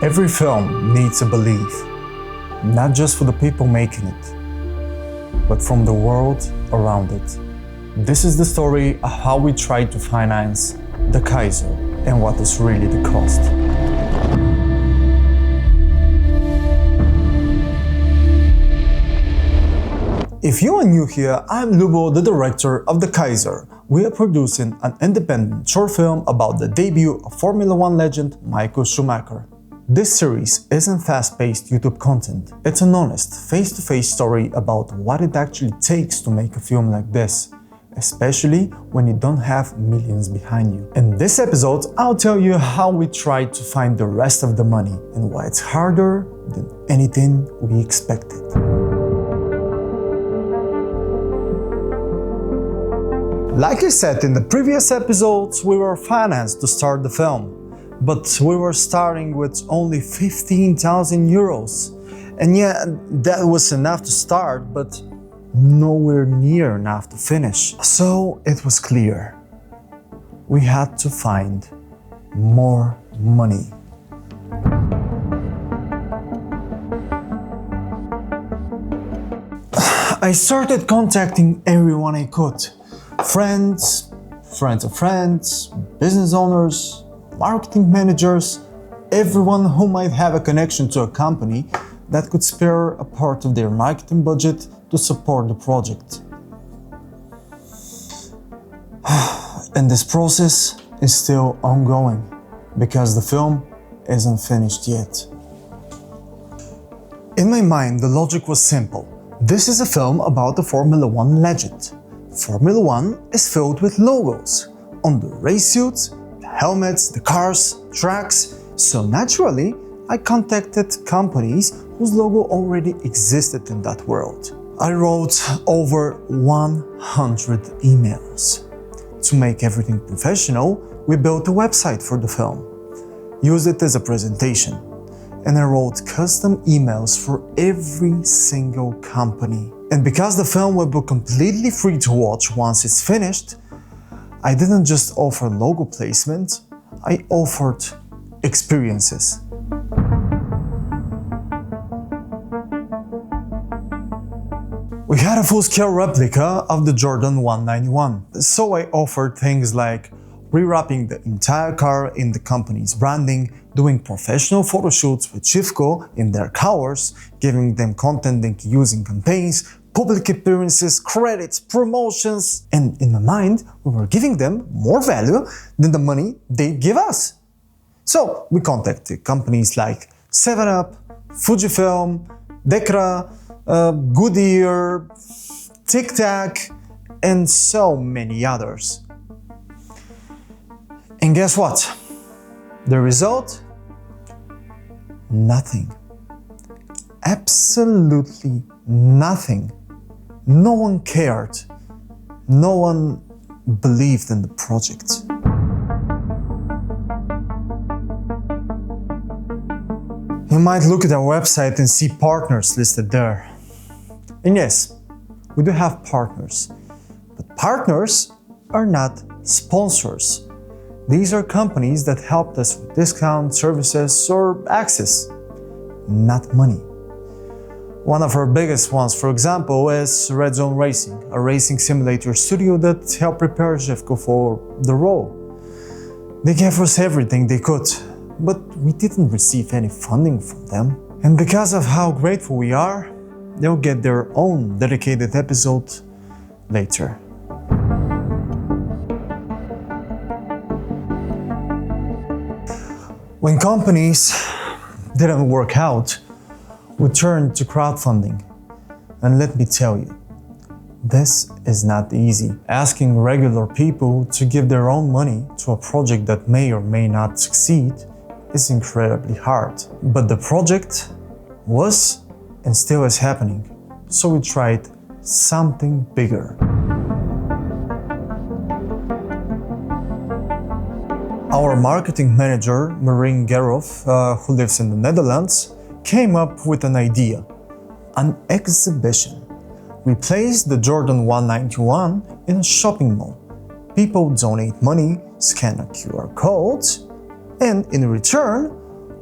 Every film needs a belief, not just for the people making it, but from the world around it. This is the story of how we tried to finance the Kaiser and what is really the cost. If you are new here, I'm Lubo, the director of the Kaiser. We are producing an independent short film about the debut of Formula One legend Michael Schumacher. This series isn't fast-paced YouTube content. It's an honest, face-to-face story about what it actually takes to make a film like this, especially when you don't have millions behind you. In this episode, I'll tell you how we tried to find the rest of the money and why it's harder than anything we expected. Like I said in the previous episodes, we were financed to start the film. But we were starting with only 15,000 euros. And yeah, that was enough to start, but nowhere near enough to finish. So it was clear. We had to find more money. I started contacting everyone I could. Friends of friends, business owners, marketing managers, everyone who might have a connection to a company that could spare a part of their marketing budget to support the project. And this process is still ongoing because the film isn't finished yet. In my mind, the logic was simple. This is a film about the Formula One legend. Formula One is filled with logos on the race suits, helmets, the cars, tracks, so naturally I contacted companies whose logo already existed in that world. I wrote over 100 emails. To make everything professional, we built a website for the film, used it as a presentation, and I wrote custom emails for every single company. And because the film will be completely free to watch once it's finished, I didn't just offer logo placement, I offered experiences. We had a full-scale replica of the Jordan 191, so I offered things like rewrapping the entire car in the company's branding, doing professional photo shoots with Chifco in their cars, giving them content they can use in campaigns, public appearances, credits, promotions, and in my mind, we were giving them more value than the money they'd give us. So we contacted companies like 7up, Fujifilm, Decra, Goodyear, Tic Tac, and so many others. And guess what? The result? Nothing. Absolutely nothing. No one cared. No one believed in the project. You might look at our website and see partners listed there. And yes, we do have partners. But partners are not sponsors. These are companies that helped us with discounts, services, or access, not money. One of our biggest ones, for example, is Red Zone Racing, a racing simulator studio that helped prepare Jeffco for the role. They gave us everything they could, but we didn't receive any funding from them. And because of how grateful we are, they'll get their own dedicated episode later. When companies didn't work out, we turned to crowdfunding. And let me tell you, this is not easy. Asking regular people to give their own money to a project that may or may not succeed is incredibly hard. But the project was and still is happening, so we tried something bigger. Our marketing manager, Marijn Gerhoff, who lives in the Netherlands, came up with an idea, an exhibition. We placed the Jordan 191 in a shopping mall. People donate money, scan a QR code, and in return,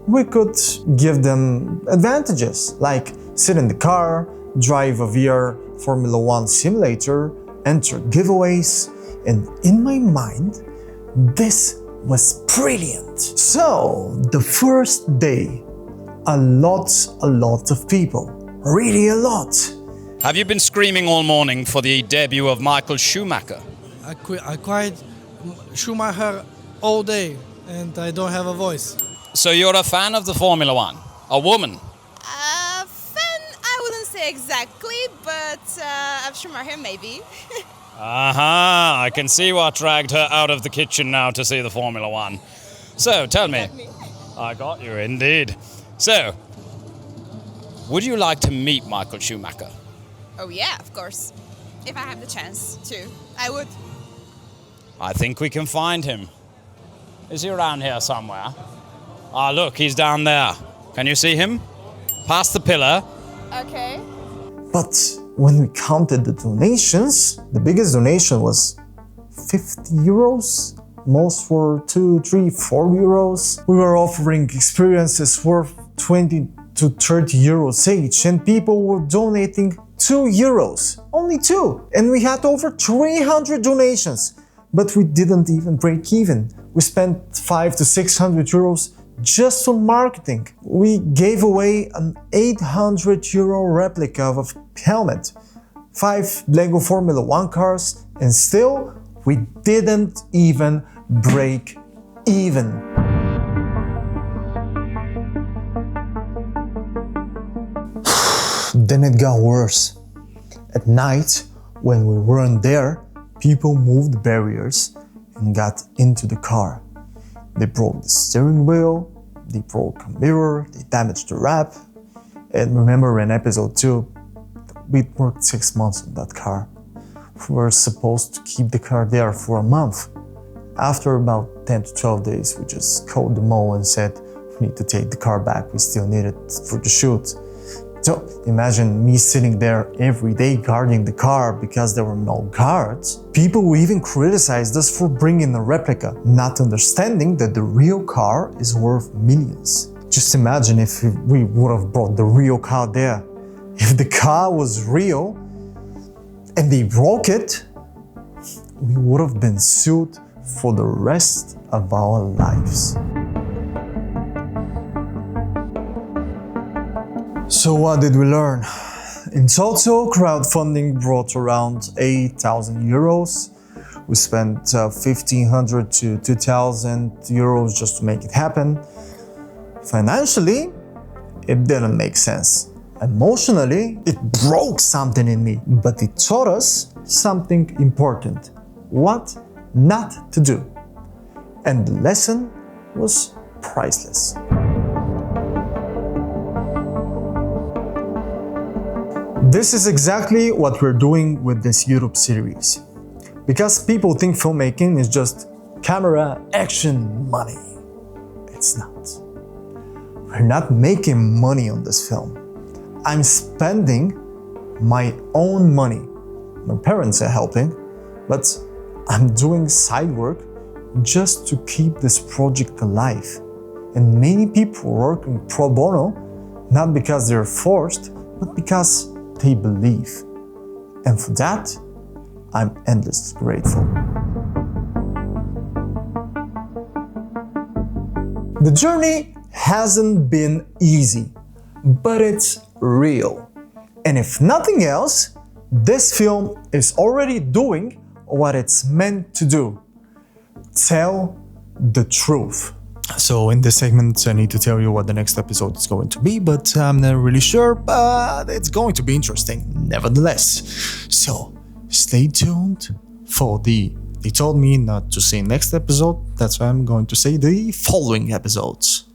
we could give them advantages like sit in the car, drive a VR Formula One simulator, enter giveaways, and in my mind, this was brilliant. So, the first day, a lot of people, really a lot. Have you been screaming all morning for the debut of Michael Schumacher? I cried Schumacher all day and I don't have a voice. So you're a fan of the Formula One? A woman? Fan, I wouldn't say exactly, but of Schumacher maybe. Aha, I can see what dragged her out of the kitchen now to see the Formula One. So, tell me. I got you, indeed. So, would you like to meet Michael Schumacher? Oh yeah, of course. If I have the chance to, I would. I think we can find him. Is he around here somewhere? Ah, look, he's down there. Can you see him? Past the pillar. Okay. But when we counted the donations, the biggest donation was 50 euros. Most were 2, 3, 4 euros. We were offering experiences worth 20 to 30 euros each, and people were donating 2 euros. Only 2. And we had over 300 donations. But we didn't even break even. We spent 500 to 600 euros just on marketing. We gave away an 800 euro replica of a helmet, 5 Lego Formula One cars, and still we didn't even break even. Then it got worse. At night, when we weren't there, people moved barriers and got into the car. They broke the steering wheel, they broke a mirror, they damaged the wrap. And remember in episode 2, we worked 6 months on that car. We were supposed to keep the car there for a month. After about 10 to 12 days, we just called the mall and said, we need to take the car back, we still need it for the shoot. So imagine me sitting there every day guarding the car because there were no guards. People even criticized us for bringing a replica, not understanding that the real car is worth millions. Just imagine if we would have brought the real car there. If the car was real and they broke it, we would have been sued for the rest of our lives. So what did we learn? In total, crowdfunding brought around 8,000 euros. We spent 1,500 to 2,000 euros just to make it happen. Financially, it didn't make sense. Emotionally, it broke something in me, but it taught us something important. What not to do. And the lesson was priceless. This is exactly what we're doing with this YouTube series. Because people think filmmaking is just camera, action, money. It's not. We're not making money on this film. I'm spending my own money. My parents are helping, but I'm doing side work just to keep this project alive. And many people work in pro bono, not because they're forced, but because they believe. And for that, I'm endlessly grateful. The journey hasn't been easy, but it's real. And if nothing else, this film is already doing what it's meant to do. Tell the truth. So in this segment, I need to tell you what the next episode is going to be, but I'm not really sure, but it's going to be interesting nevertheless. So stay tuned for they told me not to say next episode, that's why I'm going to say the following episodes.